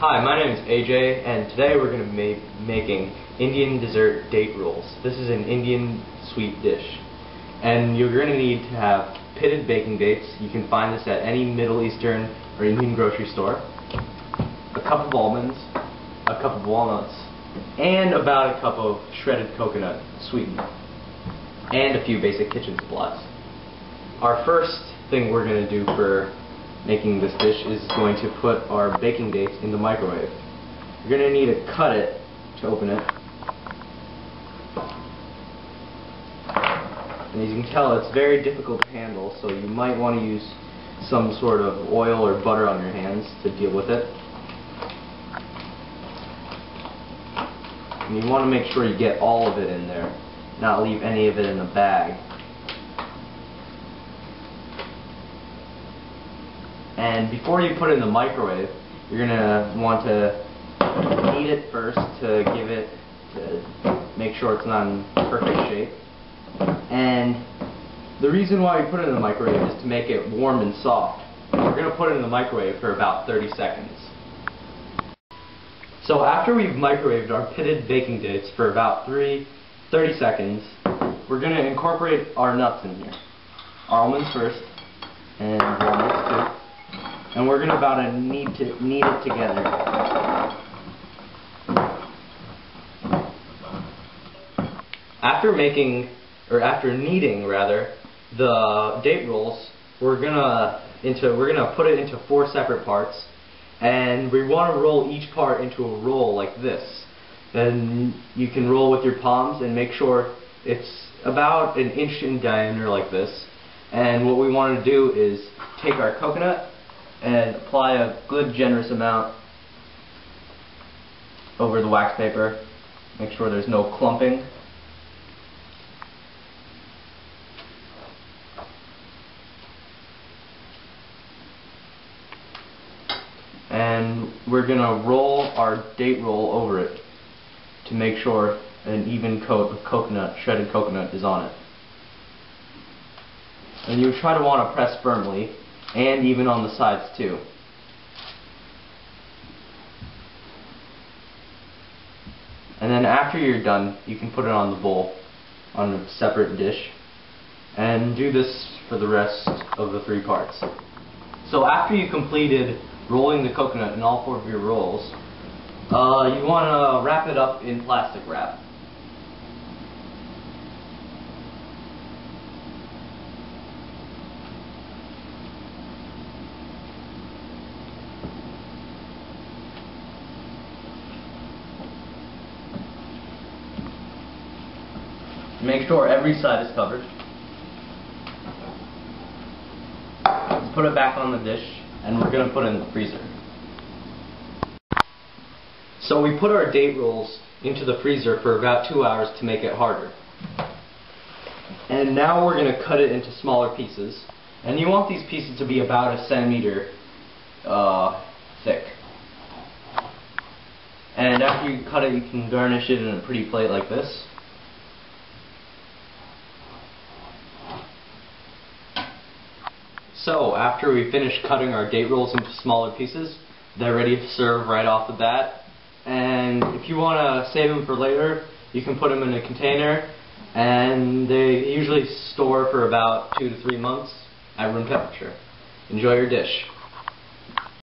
Hi, my name is AJ, and today we're going to be making Indian dessert date rolls. This is an Indian sweet dish, and you're going to need to have pitted baking dates. You can find this at any Middle Eastern or Indian grocery store, a cup of almonds, a cup of walnuts, and about a cup of shredded coconut sweetened, and a few basic kitchen supplies. Our first thing we're going to do for making this dish is going to put our baking dates in the microwave. You're going to need to cut it to open it. And as you can tell, it's very difficult to handle, so you might want to use some sort of oil or butter on your hands to deal with it. And you want to make sure you get all of it in there, not leave any of it in the bag. And before you put it in the microwave, you're going to want to knead it first to make sure it's not in perfect shape. And the reason why we put it in the microwave is to make it warm and soft. We're going to put it in the microwave for about 30 seconds. So after we've microwaved our pitted baking dates for about 30 seconds, we're going to incorporate our nuts in here. Almonds first, and walnuts too. And we're going to knead it together. After kneading the date rolls, we're gonna put it into 4 separate parts, and we want to roll each part into a roll like this. Then you can roll with your palms and make sure it's about 1 inch in diameter like this. And what we want to do is take our coconut and apply a good generous amount over the wax paper. Make sure there's no clumping. And we're going to roll our date roll over it to make sure an even coat of coconut, shredded coconut, is on it. And you try to want to press firmly, and even on the sides too. And then after you're done, you can put it on the bowl, on a separate dish, and do this for the rest of the 3 parts. So after you completed rolling the coconut in all 4 of your rolls, you want to wrap it up in plastic wrap. Make sure every side is covered. Let's put it back on the dish, and we're going to put it in the freezer. So we put our date rolls into the freezer for about 2 hours to make it harder. And now we're going to cut it into smaller pieces. And you want these pieces to be about 1 centimeter thick. And after you cut it, you can garnish it in a pretty plate like this. So, after we finish cutting our date rolls into smaller pieces, they're ready to serve right off the bat. And if you want to save them for later, you can put them in a container, and they usually store for about 2 to 3 months at room temperature. Enjoy your dish.